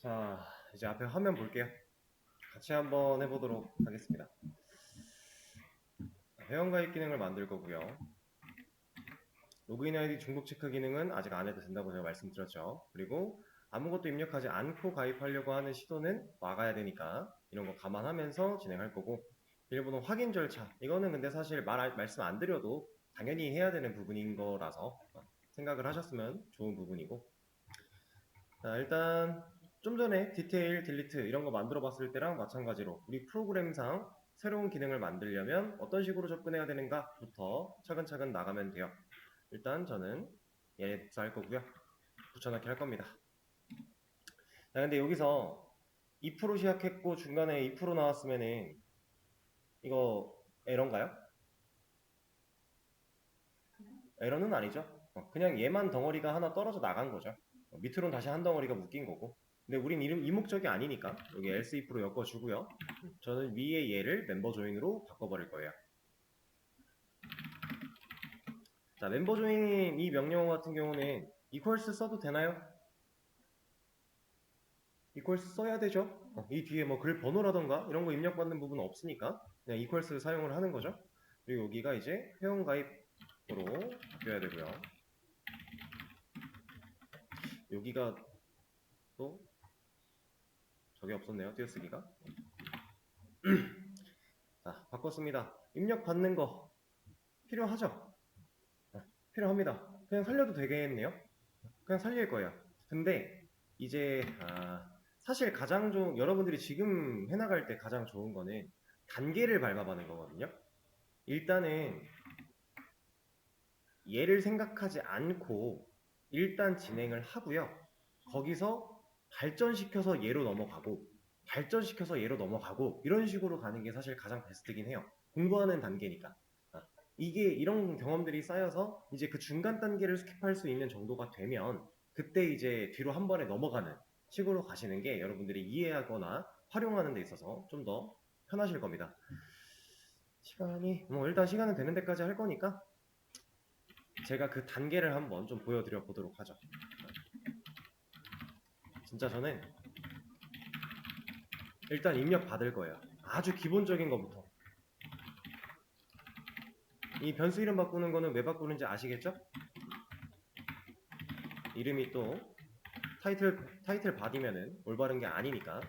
자, 이제 앞에 화면 볼게요. 같이 한번 해보도록 하겠습니다. 회원가입 기능을 만들 거고요. 로그인 아이디 중복 체크 기능은 아직 안 해도 된다고 제가 말씀드렸죠. 그리고 아무것도 입력하지 않고 가입하려고 하는 시도는 막아야 되니까 이런 거 감안하면서 진행할 거고, 비밀번호 확인 절차, 이거는 근데 사실 말씀 안 드려도 당연히 해야 되는 부분인 거라서 생각을 하셨으면 좋은 부분이고, 자, 일단 좀 전에 디테일, 딜리트 이런 거 만들어 봤을 때랑 마찬가지로 우리 프로그램상 새로운 기능을 만들려면 어떤 식으로 접근해야 되는가부터 차근차근 나가면 돼요. 일단 저는 얘 복사할 거고요. 붙여넣기 할 겁니다. 자, 근데 여기서 2% 시작했고 중간에 2% 나왔으면은 이거 에러인가요? 에러는 아니죠. 그냥 얘만 덩어리가 하나 떨어져 나간 거죠. 밑으로는 다시 한 덩어리가 묶인 거고. 근데 우린 이 목적이 아니니까 여기 else if로 엮어주고요. 저는 위에 얘를 멤버 조인으로 바꿔버릴 거예요. 자, 멤버 조인 이 명령 같은 경우는 equals 써도 되나요? equals 써야 되죠. 이 뒤에 뭐 글 번호라던가 이런 거 입력받는 부분은 없으니까 그냥 equals 사용을 하는 거죠. 그리고 여기가 이제 회원가입으로 바뀌어야 되고요. 여기가 또 저게 없었네요. 띄어쓰기가. 자, 바꿨습니다. 입력 받는 거 필요하죠? 필요합니다. 그냥 살려도 되겠네요. 그냥 살릴 거예요. 근데 이제 사실 가장 좋은, 여러분들이 지금 해나갈 때 가장 좋은 거는 단계를 밟아가는 거거든요. 일단은 얘를 생각하지 않고 일단 진행을 하고요. 거기서 발전시켜서 얘로 넘어가고 발전시켜서 얘로 넘어가고 이런 식으로 가는 게 사실 가장 베스트긴 해요. 공부하는 단계니까. 이게 이런 경험들이 쌓여서 이제 그 중간 단계를 스킵할 수 있는 정도가 되면 그때 이제 뒤로 한 번에 넘어가는 식으로 가시는 게 여러분들이 이해하거나 활용하는 데 있어서 좀 더 편하실 겁니다. 시간이 뭐 일단 시간은 되는 데까지 할 거니까 제가 그 단계를 한번 좀 보여드려 보도록 하죠. 진짜 저는 일단 입력 받을 거예요. 아주 기본적인 것부터. 이 변수 이름 바꾸는 거는 왜 바꾸는지 아시겠죠? 이름이 또 타이틀 받이면은 올바른 게 아니니까.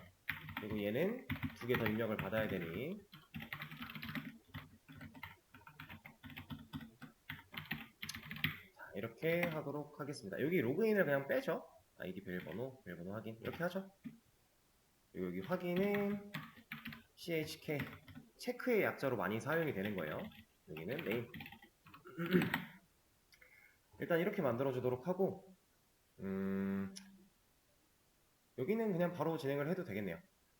그리고 얘는 두 개 더 입력을 받아야 되니 자, 이렇게 하도록 하겠습니다. 여기 로그인을 그냥 빼죠. 아이디 비밀번호 확인 이렇게 하죠. 그리고 여기 확인은 CHK 체크의 약자로 많이 사용이 되는 거예요. 여기는 네임. 일단 이렇게 만들어 주도록 하고 여기는 그냥 바로 진행을 해도 되겠네요.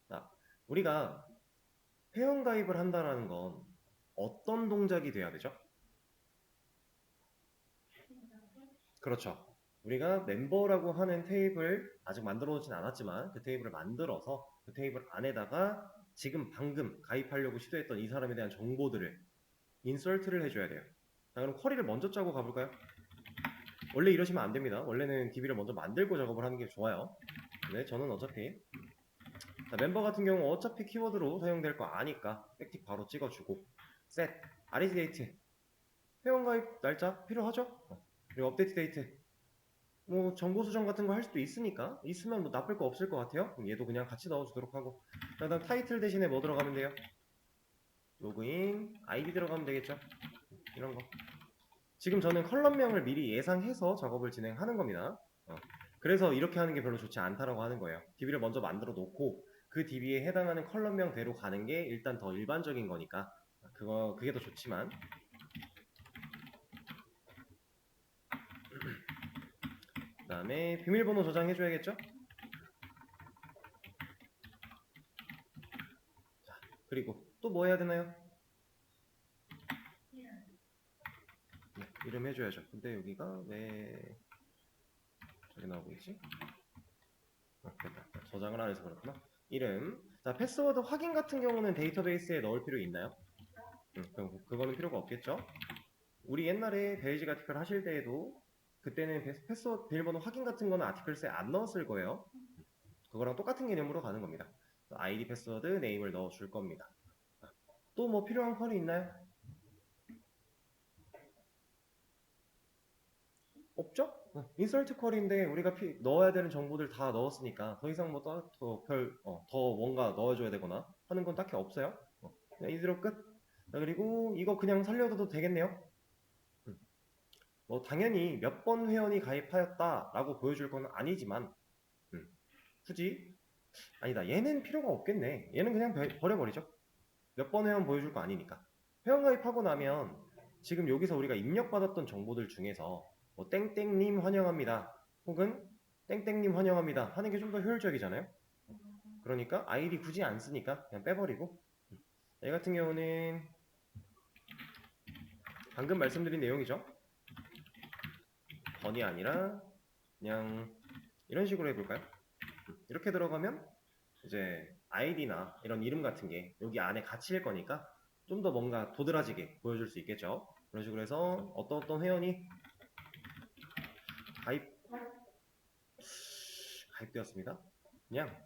자, 우리가 회원가입을 한다라는 건 어떤 동작이 돼야 되죠? 그렇죠. 우리가 멤버라고 하는 테이블 아직 만들어 오진 않았지만 그 테이블을 만들어서 그 테이블 안에다가 지금 방금 가입하려고 시도했던 이 사람에 대한 정보들을 인설트를 해줘야 돼요. 자, 그럼 쿼리를 먼저 짜고 가볼까요? 원래 이러시면 안 됩니다. 원래는 DB를 먼저 만들고 작업을 하는 게 좋아요. 근데 저는 어차피 자, 멤버 같은 경우 어차피 키워드로 사용될 거 아니까 백틱 바로 찍어주고 셋, RED 데이트 회원가입 날짜 필요하죠? 그리고 업데이트 데이트 뭐 정보 수정 같은 거 할 수도 있으니까 있으면 뭐 나쁠 거 없을 것 같아요. 그럼 얘도 그냥 같이 넣어주도록 하고 그 다음 타이틀 대신에 뭐 들어가면 돼요? 로그인 아이디 들어가면 되겠죠? 이런 거 지금 저는 컬럼명을 미리 예상해서 작업을 진행하는 겁니다. 그래서 이렇게 하는 게 별로 좋지 않다라고 하는 거예요. DB를 먼저 만들어 놓고 그 DB에 해당하는 컬럼명대로 가는 게 일단 더 일반적인 거니까 그게 더 좋지만 그 다음에 비밀번호 저장해줘야겠죠? 자, 그리고 또 뭐 해야 되나요? 네, 이름 해줘야죠. 근데 여기가 왜 저기 나오고 있지? 됐다. 저장을 안 해서 그렇구나. 이름. 자, 패스워드 확인 같은 경우는 데이터베이스에 넣을 필요 있나요? 그럼 그거는 필요가 없겠죠? 우리 옛날에 베이직 아티클 하실 때에도 그때는 패스워드 비밀번호 확인 같은 거는 아티클스에 안 넣었을 거예요. 그거랑 똑같은 개념으로 가는 겁니다. 아이디 패스워드 네임을 넣어줄 겁니다. 또 뭐 필요한 컬이 있나요? 없죠? 인서트 컬인데 우리가 넣어야 되는 정보들 다 넣었으니까 더 이상 뭐 더 뭔가 넣어줘야 되거나 하는 건 딱히 없어요. 그냥 이대로 끝. 자, 그리고 이거 그냥 살려둬도 되겠네요. 뭐 당연히 몇 번 회원이 가입하였다라고 보여줄 건 아니지만 굳이 아니다. 얘는 필요가 없겠네. 얘는 그냥 버려버리죠. 몇 번 회원 보여줄 거 아니니까. 회원 가입하고 나면 지금 여기서 우리가 입력받았던 정보들 중에서 뭐 땡땡님 환영합니다. 혹은 땡땡님 환영합니다 하는 게 좀 더 효율적이잖아요. 그러니까 아이디 굳이 안 쓰니까 그냥 빼버리고 얘 같은 경우는 방금 말씀드린 내용이죠. 번이 아니라 그냥 이런 식으로 해볼까요? 이렇게 들어가면 이제 아이디나 이런 이름 같은 게 여기 안에 갇힐 거니까 좀 더 뭔가 도드라지게 보여줄 수 있겠죠. 그런 식으로 해서 어떤 회원이 가입되었습니다. 그냥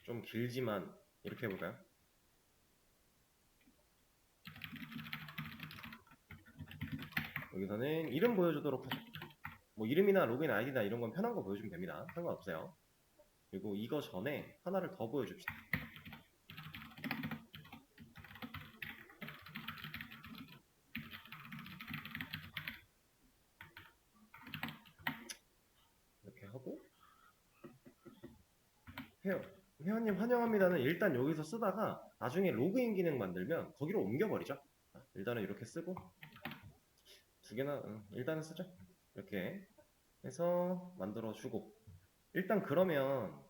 좀 길지만 이렇게 해볼까요? 여기서는 이름 보여주도록 하죠. 뭐 이름이나 로그인 아이디나 이런 건 편한 거 보여주면 됩니다. 상관없어요. 그리고 이거 전에 하나를 더 보여줍시다. 이렇게 하고 회원님 환영합니다는 일단 여기서 쓰다가 나중에 로그인 기능 만들면 거기로 옮겨버리죠. 일단은 이렇게 쓰고 두 개나 일단은 쓰죠. 이렇게 해서 만들어주고 일단 그러면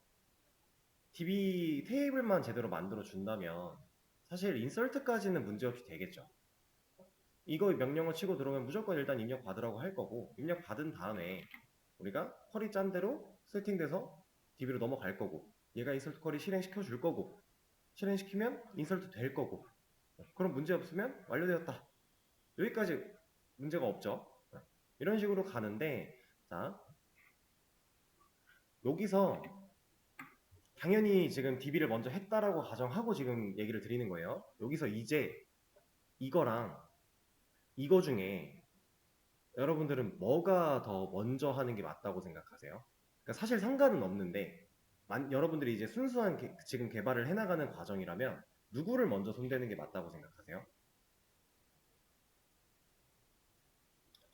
DB 테이블만 제대로 만들어 준다면 사실 인설트까지는 문제없이 되겠죠. 이거 명령어 치고 들어오면 무조건 일단 입력 받으라고 할 거고 입력 받은 다음에 우리가 쿼리 짠 대로 세팅돼서 DB로 넘어갈 거고 얘가 인설트 쿼리 실행시켜 줄 거고 실행시키면 인설트 될 거고 그럼 문제 없으면 완료되었다. 여기까지 문제가 없죠. 이런 식으로 가는데 자 여기서 당연히 지금 DB를 먼저 했다라고 가정하고 지금 얘기를 드리는 거예요. 여기서 이제 이거랑 이거 중에 여러분들은 뭐가 더 먼저 하는 게 맞다고 생각하세요? 그러니까 사실 상관은 없는데 여러분들이 이제 순수한 지금 개발을 해나가는 과정이라면 누구를 먼저 손대는 게 맞다고 생각하세요?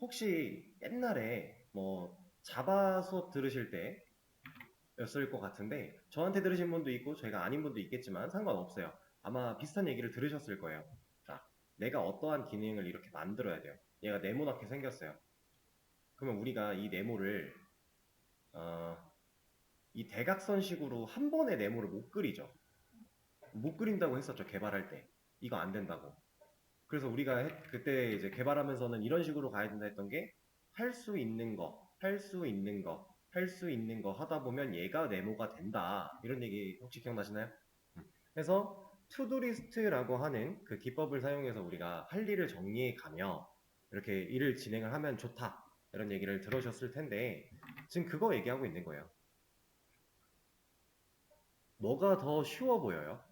혹시 옛날에 뭐 자바 수업 들으실 때였을 것 같은데 저한테 들으신 분도 있고 저희가 아닌 분도 있겠지만 상관없어요. 아마 비슷한 얘기를 들으셨을 거예요. 자, 내가 어떠한 기능을 이렇게 만들어야 돼요. 얘가 네모나게 생겼어요. 그러면 우리가 이 네모를 어, 이 대각선식으로 한 번에 네모를 못 그리죠. 못 그린다고 했었죠. 개발할 때. 이거 안 된다고. 그래서 우리가 그때 이제 개발하면서는 이런 식으로 가야 된다 했던 게 할 수 있는 거, 할 수 있는 거, 할 수 있는 거 하다 보면 얘가 네모가 된다. 이런 얘기 혹시 기억나시나요? 그래서 투두리스트라고 하는 그 기법을 사용해서 우리가 할 일을 정리해 가며 이렇게 일을 진행을 하면 좋다. 이런 얘기를 들으셨을 텐데 지금 그거 얘기하고 있는 거예요. 뭐가 더 쉬워 보여요?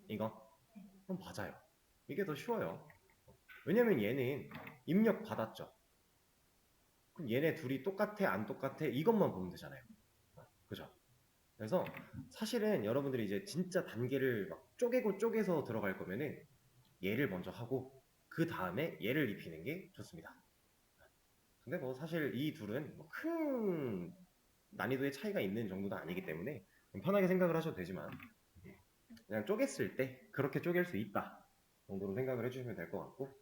이거? 그럼 맞아요. 이게 더 쉬워요. 왜냐면 얘는 입력 받았죠. 그럼 얘네 둘이 똑같아, 안 똑같아? 이것만 보면 되잖아요. 그죠? 그래서 사실은 여러분들이 이제 진짜 단계를 막 쪼개고 쪼개서 들어갈 거면은 얘를 먼저 하고 그 다음에 얘를 입히는 게 좋습니다. 근데 뭐 사실 이 둘은 뭐큰 난이도의 차이가 있는 정도도 아니기 때문에 편하게 생각을 하셔도 되지만 그냥 쪼갰을 때 그렇게 쪼갤 수 있다 정도로 생각을 해주시면 될 것 같고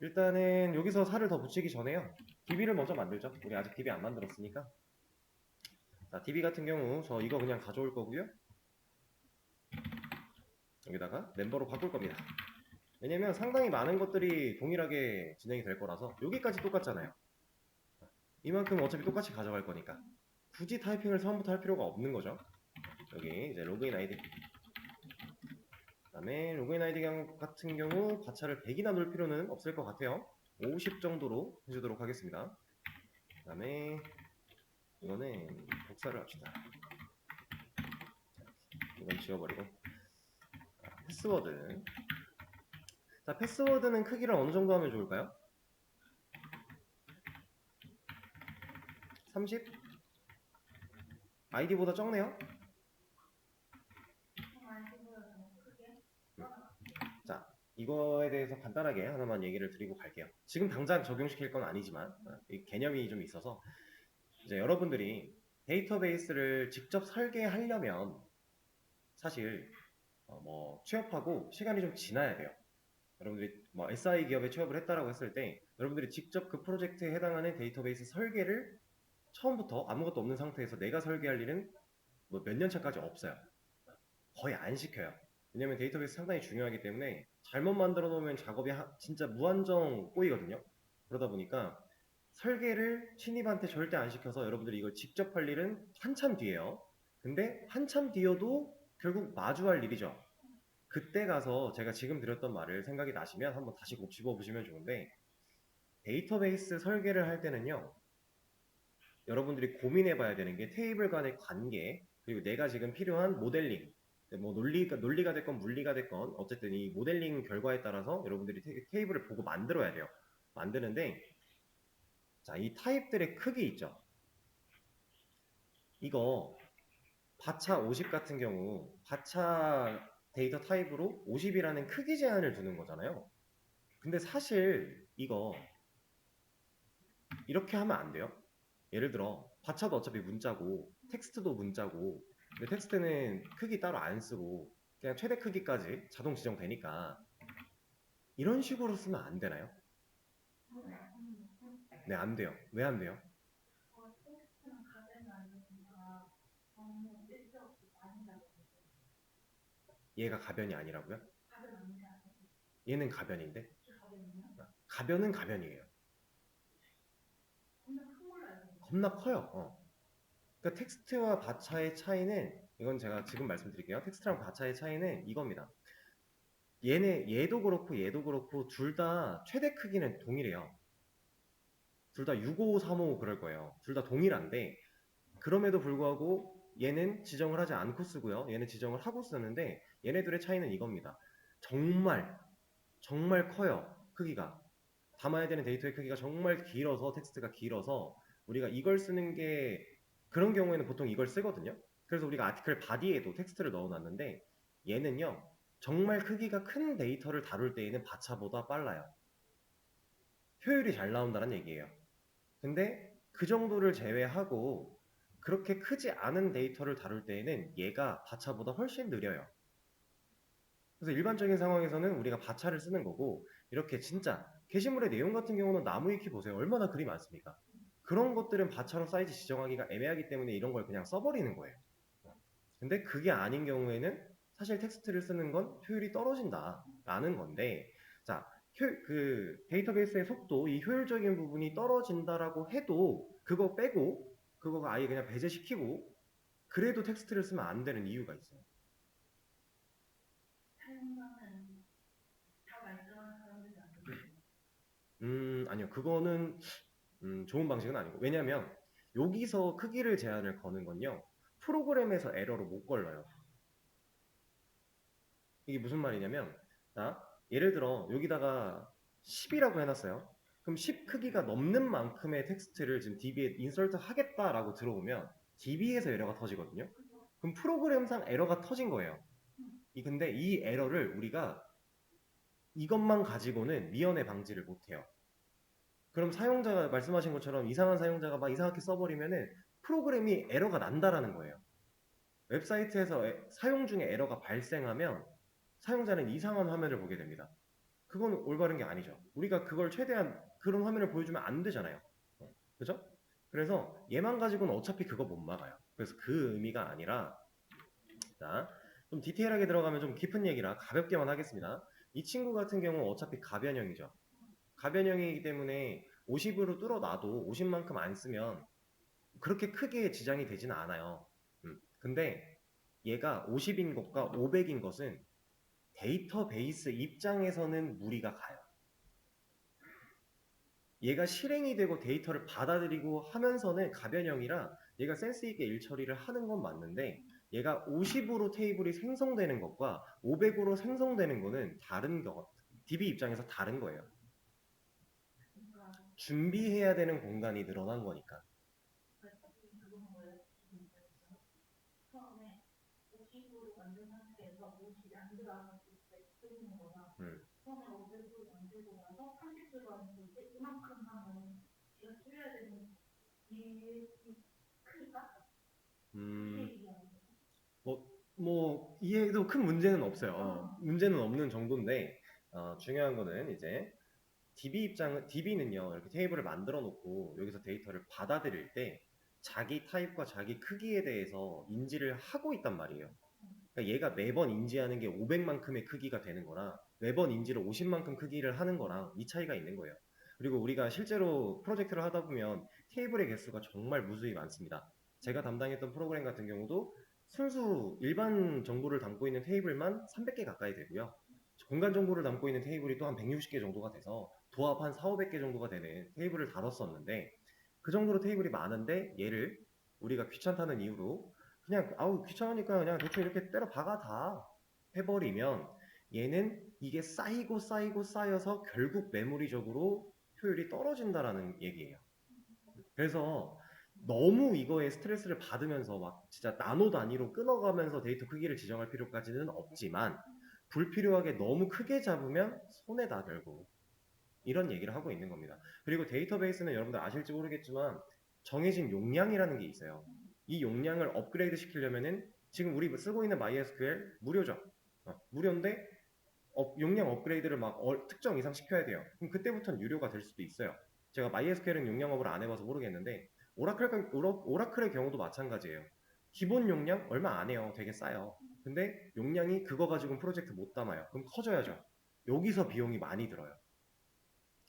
일단은 여기서 살을 더 붙이기 전에요 DB를 먼저 만들죠. 우리 아직 DB 안 만들었으니까 자 DB 같은 경우 저 이거 그냥 가져올 거고요 여기다가 멤버로 바꿀 겁니다. 왜냐면 상당히 많은 것들이 동일하게 진행이 될 거라서 여기까지 똑같잖아요. 이만큼 어차피 똑같이 가져갈 거니까 굳이 타이핑을 처음부터 할 필요가 없는 거죠. 여기 이제 로그인 아이디 그다음에 로그인 아이디 같은 경우 가차를 100이나 놓을 필요는 없을 것 같아요. 50 정도로 해주도록 하겠습니다. 그다음에 이거는 복사를 합시다. 이건 지워버리고. 패스워드. 자, 패스워드는 크기를 어느 정도 하면 좋을까요? 30? 아이디보다 적네요? 자, 이거에 대해서 간단하게 하나만 얘기를 드리고 갈게요. 지금 당장 적용시킬 건 아니지만 이 개념이 좀 있어서 이제 여러분들이 데이터베이스를 직접 설계하려면 사실 뭐 취업하고 시간이 좀 지나야 돼요. 여러분들이 뭐 SI 기업에 취업을 했다라고 했을 때 여러분들이 직접 그 프로젝트에 해당하는 데이터베이스 설계를 처음부터 아무것도 없는 상태에서 내가 설계할 일은 뭐 몇 년 차까지 없어요. 거의 안 시켜요. 왜냐면 데이터베이스 상당히 중요하기 때문에 잘못 만들어 놓으면 작업이 진짜 무한정 꼬이거든요. 그러다 보니까 설계를 신입한테 절대 안 시켜서 여러분들이 이걸 직접 할 일은 한참 뒤에요. 근데 한참 뒤여도 결국 마주할 일이죠. 그때 가서 제가 지금 드렸던 말을 생각이 나시면 한번 다시 곱씹어 보시면 좋은데, 데이터베이스 설계를 할 때는요, 여러분들이 고민해 봐야 되는 게 테이블 간의 관계, 그리고 내가 지금 필요한 모델링, 뭐 논리가 됐건 물리가 됐건 어쨌든 이 모델링 결과에 따라서 여러분들이 테이블을 보고 만들어야 돼요. 만드는데, 자, 이 타입들의 크기 있죠. 이거 바차 50 같은 경우 바차 데이터 타입으로 50이라는 크기 제한을 두는 거잖아요. 근데 사실 이거 이렇게 하면 안 돼요. 예를 들어 바차도 어차피 문자고 텍스트도 문자고, 근데 텍스트는 크기 따로 안 쓰고 그냥 최대 크기까지 자동 지정되니까 이런 식으로 쓰면 안 되나요? 네, 안 돼요. 왜 안 돼요? 얘가 가변이 아니라고요? 얘는 가변인데? 가변은 가변이에요. 겁나 커요. 그러니까 텍스트와 바차의 차이는, 이건 제가 지금 말씀드릴게요. 텍스트랑 바차의 차이는 이겁니다. 얘도 그렇고 둘 다 최대 크기는 동일해요. 둘 다 655, 355 그럴 거예요. 둘 다 동일한데 그럼에도 불구하고 얘는 지정을 하지 않고 쓰고요. 얘는 지정을 하고 쓰는데 얘네들의 차이는 이겁니다. 정말 커요. 크기가. 담아야 되는 데이터의 크기가 정말 길어서, 텍스트가 길어서 우리가 이걸 쓰는 게, 그런 경우에는 보통 이걸 쓰거든요. 그래서 우리가 아티클 바디에도 텍스트를 넣어놨는데 얘는요, 정말 크기가 큰 데이터를 다룰 때에는 바차보다 빨라요. 효율이 잘 나온다는 얘기예요. 근데 그 정도를 제외하고 그렇게 크지 않은 데이터를 다룰 때에는 얘가 바차보다 훨씬 느려요. 그래서 일반적인 상황에서는 우리가 바차를 쓰는 거고, 이렇게 진짜 게시물의 내용 같은 경우는 나무위키 보세요. 얼마나 글이 많습니까? 그런 것들은 바차로 사이즈 지정하기가 애매하기 때문에 이런 걸 그냥 써버리는 거예요. 근데 그게 아닌 경우에는 사실 텍스트를 쓰는 건 효율이 떨어진다라는 건데, 자, 그 데이터베이스의 속도, 이 효율적인 부분이 떨어진다라고 해도 그거 빼고 그거 아예 그냥 배제시키고 그래도 텍스트를 쓰면 안 되는 이유가 있어요. 아니요. 그거는 좋은 방식은 아니고. 왜냐면 여기서 크기를 제한을 거는 건요, 프로그램에서 에러로 못 걸러요. 이게 무슨 말이냐면, 자, 예를 들어 여기다가 10이라고 해놨어요. 그럼 10 크기가 넘는 만큼의 텍스트를 지금 DB에 인서트 하겠다라고 들어오면 DB에서 에러가 터지거든요. 그럼 프로그램상 에러가 터진 거예요. 근데 이 에러를 우리가 이것만 가지고는 미연에 방지를 못해요. 그럼 사용자가 말씀하신 것처럼 이상한 사용자가 막 이상하게 써버리면은 프로그램이 에러가 난다라는 거예요. 웹사이트에서 사용 중에 에러가 발생하면 사용자는 이상한 화면을 보게 됩니다. 그건 올바른 게 아니죠. 우리가 그걸 최대한 그런 화면을 보여주면 안 되잖아요. 그죠? 그래서 얘만 가지고는 어차피 그거 못 막아요. 그래서 그 의미가 아니라, 자, 좀 디테일하게 들어가면 좀 깊은 얘기라 가볍게만 하겠습니다. 이 친구 같은 경우 어차피 가변형이죠. 가변형이기 때문에 50으로 뚫어놔도 50만큼 안 쓰면 그렇게 크게 지장이 되지는 않아요. 근데 얘가 50인 것과 500인 것은 데이터베이스 입장에서는 무리가 가요. 얘가 실행이 되고 데이터를 받아들이고 하면서는 가변형이라 얘가 센스 있게 일 처리를 하는 건 맞는데 얘가 50으로 테이블이 생성되는 것과 500으로 생성되는 거는 다른 거, DB 입장에서 다른 거예요. 준비해야 되는 공간이 늘어난 거니까. 음, 이해해도 큰 문제는 없어요. 문제는 없는 정도인데, 중요한 거는 이제, DB는요, 이렇게 테이블을 만들어 놓고 여기서 데이터를 받아들일 때 자기 타입과 자기 크기에 대해서 인지를 하고 있단 말이에요. 그러니까 얘가 매번 인지하는 게 500만큼의 크기가 되는 거랑 매번 인지를 50만큼 크기를 하는 거랑 이 차이가 있는 거예요. 그리고 우리가 실제로 프로젝트를 하다 보면 테이블의 개수가 정말 무수히 많습니다. 제가 담당했던 프로그램 같은 경우도 순수 일반 정보를 담고 있는 테이블만 300개 가까이 되고요. 공간 정보를 담고 있는 테이블이 또 한 160개 정도가 돼서 도합 한 4, 500개 정도가 되는 테이블을 다뤘었는데 그 정도로 테이블이 많은데 얘를 우리가 귀찮다는 이유로 그냥 아우 귀찮으니까 그냥 대충 이렇게 때려 박아 다 해버리면 얘는 이게 쌓이고 쌓이고 쌓여서 결국 메모리적으로 효율이 떨어진다라는 얘기예요. 그래서 너무 이거에 스트레스를 받으면서 막 진짜 나노 단위로 끊어가면서 데이터 크기를 지정할 필요까지는 없지만 불필요하게 너무 크게 잡으면 손해다 결국. 이런 얘기를 하고 있는 겁니다. 그리고 데이터베이스는 여러분들 아실지 모르겠지만 정해진 용량이라는 게 있어요. 이 용량을 업그레이드 시키려면은 지금 우리 쓰고 있는 MySQL 무료죠. 무료인데 용량 업그레이드를 막 특정 이상 시켜야 돼요. 그럼 그때부터는 유료가 될 수도 있어요. 제가 MySQL은 용량업을 안 해봐서 모르겠는데 오라클의 경우도 마찬가지예요. 기본 용량 얼마 안 해요. 되게 싸요. 근데 용량이 그거 가지고 프로젝트 못 담아요. 그럼 커져야죠. 여기서 비용이 많이 들어요.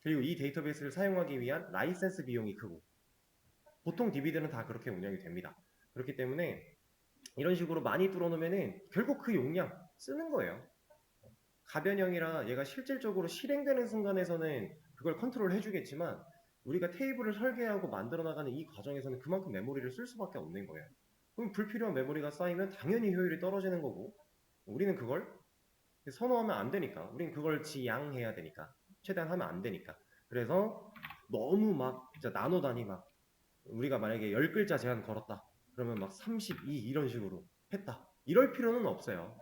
그리고 이 데이터베이스를 사용하기 위한 라이센스 비용이 크고 보통 DB들은 다 그렇게 운영이 됩니다. 그렇기 때문에 이런 식으로 많이 뚫어놓으면은 결국 그 용량 쓰는 거예요. 가변형이라 얘가 실질적으로 실행되는 순간에서는 그걸 컨트롤 해주겠지만 우리가 테이블을 설계하고 만들어 나가는 이 과정에서는 그만큼 메모리를 쓸 수밖에 없는 거예요. 그럼 불필요한 메모리가 쌓이면 당연히 효율이 떨어지는 거고 우리는 그걸 선호하면 안 되니까 우리는 그걸 지양해야 되니까 최대한 하면 안 되니까 그래서 너무 막 진짜 나노 단위 막 우리가 만약에 10글자 제한 걸었다 그러면 막 32 이런 식으로 했다 이럴 필요는 없어요.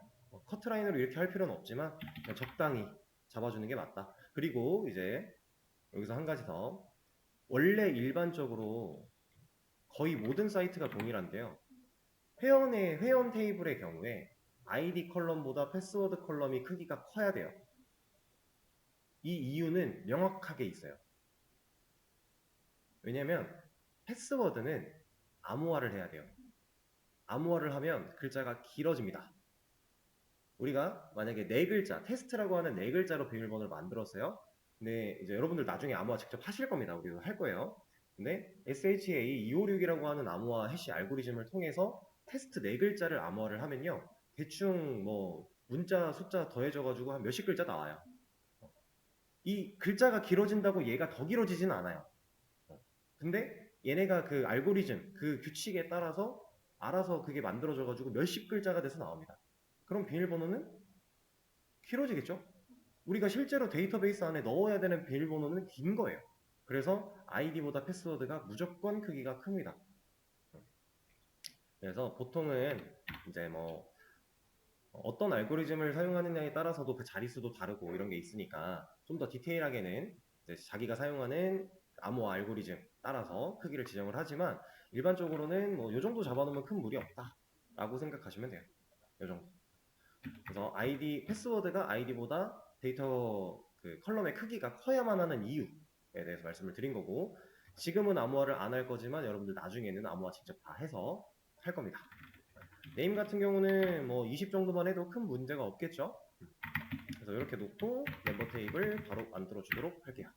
커트라인으로 이렇게 할 필요는 없지만 그냥 적당히 잡아주는 게 맞다. 그리고 이제 여기서 한 가지 더 원래 일반적으로 거의 모든 사이트가 동일한데요. 회원 테이블의 경우에 아이디 컬럼보다 패스워드 컬럼이 크기가 커야 돼요. 이 이유는 명확하게 있어요. 왜냐면 패스워드는 암호화를 해야 돼요. 암호화를 하면 글자가 길어집니다. 우리가 만약에 네 글자, 테스트라고 하는 네 글자로 비밀번호를 만들었어요. 근데 이제 여러분들 나중에 암호화 직접 하실 겁니다. 우리도 할 거예요. 근데 SHA256이라고 하는 암호화 해시 알고리즘을 통해서 테스트 네 글자를 암호화를 하면요. 대충 뭐 문자 숫자 더해져가지고 한 몇십 글자 나와요. 이 글자가 길어진다고 얘가 더 길어지지는 않아요. 근데 얘네가 그 알고리즘, 그 규칙에 따라서 알아서 그게 만들어져가지고 몇십 글자가 돼서 나옵니다. 그럼 비밀번호는 길어지겠죠? 우리가 실제로 데이터베이스 안에 넣어야 되는 비밀번호는 긴 거예요. 그래서 아이디보다 패스워드가 무조건 크기가 큽니다. 그래서 보통은 이제 뭐 어떤 알고리즘을 사용하느냐에 따라서도 그 자릿수도 다르고 이런 게 있으니까 좀 더 디테일하게는 이제 자기가 사용하는 암호화 알고리즘 따라서 크기를 지정을 하지만 일반적으로는 뭐 요 정도 잡아놓으면 큰 무리 없다 라고 생각하시면 돼요. 요 정도. 그래서 패스워드가 아이디보다 데이터 그 컬럼의 크기가 커야만 하는 이유에 대해서 말씀을 드린 거고 지금은 암호화를 안 할 거지만 여러분들 나중에는 암호화 직접 다 해서 할 겁니다. 네임 같은 경우는 뭐 20 정도만 해도 큰 문제가 없겠죠. 그래서 이렇게 놓고 멤버 테이블 바로 만들어 주도록 할게요.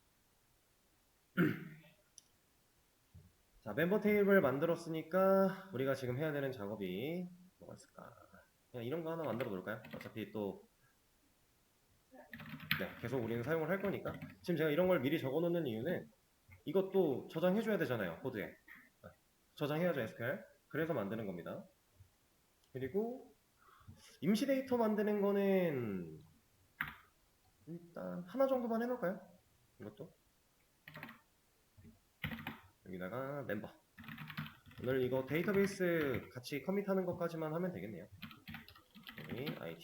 자, 멤버 테이블 만들었으니까 우리가 지금 해야 되는 작업이 뭐가 있을까? 그냥 이런 거 하나 만들어 놓을까요? 어차피 또 네, 계속 우리는 사용을 할 거니까 지금 제가 이런 걸 미리 적어 놓는 이유는 이것도 저장해 줘야 되잖아요. 코드에. 저장해야죠, SQL. 그래서 만드는 겁니다. 그리고 임시 데이터 만드는 거는 일단 하나 정도만 해놓을까요? 이것도 여기다가 멤버. 오늘 이거 데이터베이스 같이 커밋하는 것까지만 하면 되겠네요. 여기 ID.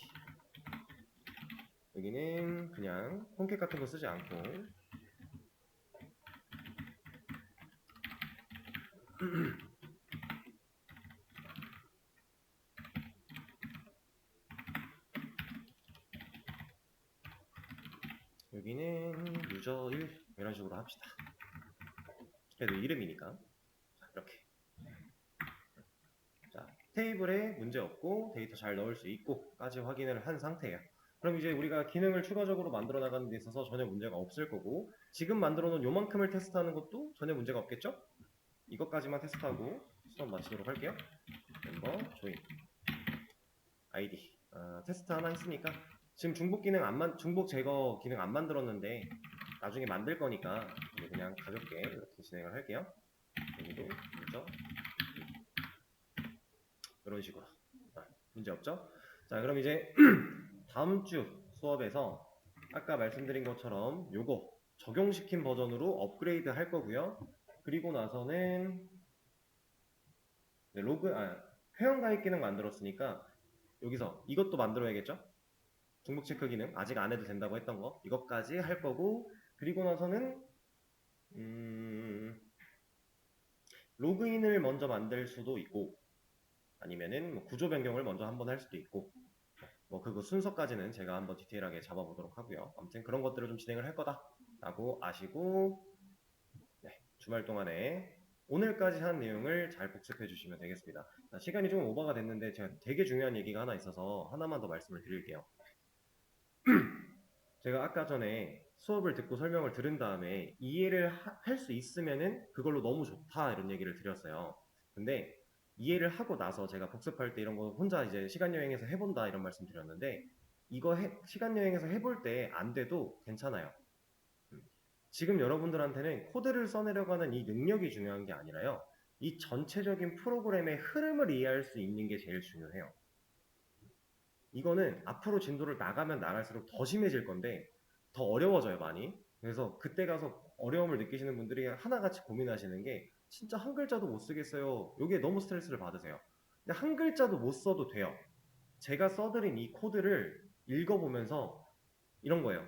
여기는 그냥 홈캣 같은 거 쓰지 않고 여기는 유저 1 이런 식으로 합시다. 그래도 이름이니까. 자, 이렇게. 자, 테이블에 문제 없고 데이터 잘 넣을 수 있고까지 확인을 한 상태예요. 그럼 이제 우리가 기능을 추가적으로 만들어 나가는 데 있어서 전혀 문제가 없을 거고 지금 만들어 놓은 요만큼을 테스트하는 것도 전혀 문제가 없겠죠? 이것까지만 테스트하고 수업 마치도록 할게요. 멤버 조인 아이디 테스트 하나 했으니까 지금 중복 제거 기능 안 만들었는데 나중에 만들 거니까 그냥 가볍게 이렇게 진행을 할게요. 여기도 유저 이런 식으로 문제 없죠? 자, 그럼 이제 다음 주 수업에서 아까 말씀드린 것처럼 요거 적용시킨 버전으로 업그레이드 할 거고요. 그리고 나서는 회원 가입 기능 만들었으니까 여기서 이것도 만들어야겠죠? 중복 체크 기능 아직 안 해도 된다고 했던 거 이것까지 할 거고 그리고 나서는 로그인을 먼저 만들 수도 있고 아니면은 뭐 구조 변경을 먼저 한번 할 수도 있고 뭐 그거 순서까지는 제가 한번 디테일하게 잡아보도록 하고요. 아무튼 그런 것들을 좀 진행을 할 거다라고 아시고 네, 주말 동안에 오늘까지 한 내용을 잘 복습해 주시면 되겠습니다. 자, 시간이 좀 오버가 됐는데 제가 되게 중요한 얘기가 하나 있어서 하나만 더 말씀을 드릴게요. 제가 아까 전에 수업을 듣고 설명을 들은 다음에 이해를 할 수 있으면은 그걸로 너무 좋다 이런 얘기를 드렸어요. 근데 이해를 하고 나서 제가 복습할 때 이런 거 혼자 이제 시간 여행에서 해본다 이런 말씀 드렸는데 이거 시간 여행에서 해볼 때 안 돼도 괜찮아요. 지금 여러분들한테는 코드를 써내려가는 이 능력이 중요한 게 아니라요. 이 전체적인 프로그램의 흐름을 이해할 수 있는 게 제일 중요해요. 이거는 앞으로 진도를 나가면 나갈수록 더 심해질 건데 더 어려워져요 많이. 그래서 그때 가서 어려움을 느끼시는 분들이 하나같이 고민하시는 게 진짜 한 글자도 못 쓰겠어요. 여기에 너무 스트레스를 받으세요. 근데 한 글자도 못 써도 돼요. 제가 써드린 이 코드를 읽어보면서 이런 거예요.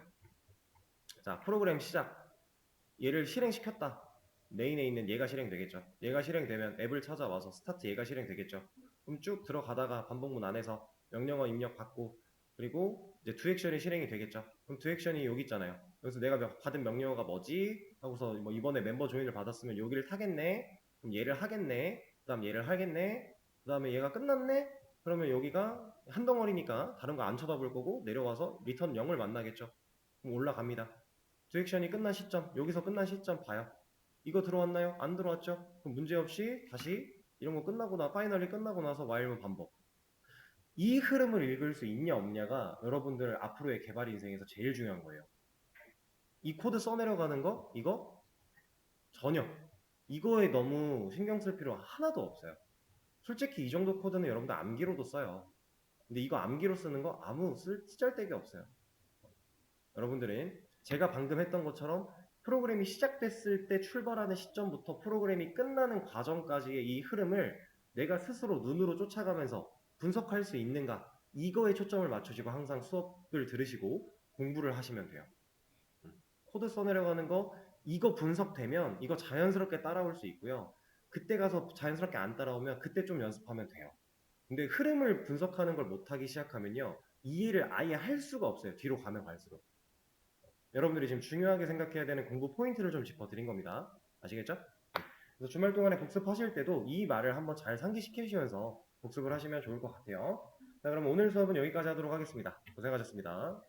자, 프로그램 시작. 얘를 실행시켰다. 메인에 있는 얘가 실행되겠죠. 얘가 실행되면 앱을 찾아와서 스타트 얘가 실행되겠죠. 그럼 쭉 들어가다가 반복문 안에서 명령어 입력 받고 그리고 이제 두 액션이 실행이 되겠죠. 그럼 두 액션이 여기 있잖아요. 그래서 내가 받은 명령어가 뭐지? 하고서 뭐 이번에 멤버 조인을 받았으면 여기를 타겠네. 그럼 얘를 하겠네. 그다음 얘를 하겠네. 그다음에 얘가 끝났네. 그러면 여기가 한 덩어리니까 다른 거 안 쳐다볼 거고 내려와서 리턴 0을 만나겠죠. 그럼 올라갑니다. 두 액션이 끝난 시점, 여기서 끝난 시점 봐요. 이거 들어왔나요? 안 들어왔죠? 그럼 문제없이 다시 이런 거 끝나고 파이널이 끝나고 나서 while문 반복. 이 흐름을 읽을 수 있냐 없냐가 여러분들 앞으로의 개발 인생에서 제일 중요한 거예요. 이 코드 써내려가는 거 이거 전혀 이거에 너무 신경 쓸 필요 하나도 없어요. 솔직히 이 정도 코드는 여러분들 암기로도 써요. 근데 이거 암기로 쓰는 거 아무 쓰잘데기 없어요. 여러분들은 제가 방금 했던 것처럼 프로그램이 시작됐을 때 출발하는 시점부터 프로그램이 끝나는 과정까지의 이 흐름을 내가 스스로 눈으로 쫓아가면서 분석할 수 있는가 이거에 초점을 맞추시고 항상 수업을 들으시고 공부를 하시면 돼요. 코드 써내려가는 거 이거 분석되면 이거 자연스럽게 따라올 수 있고요. 그때 가서 자연스럽게 안 따라오면 그때 좀 연습하면 돼요. 근데 흐름을 분석하는 걸 못하기 시작하면요. 이해를 아예 할 수가 없어요. 뒤로 가면 갈수록. 여러분들이 지금 중요하게 생각해야 되는 공부 포인트를 좀 짚어드린 겁니다. 아시겠죠? 그래서 주말 동안에 복습하실 때도 이 말을 한번 잘 상기시키시면서 복습을 하시면 좋을 것 같아요. 자, 그럼 오늘 수업은 여기까지 하도록 하겠습니다. 고생하셨습니다.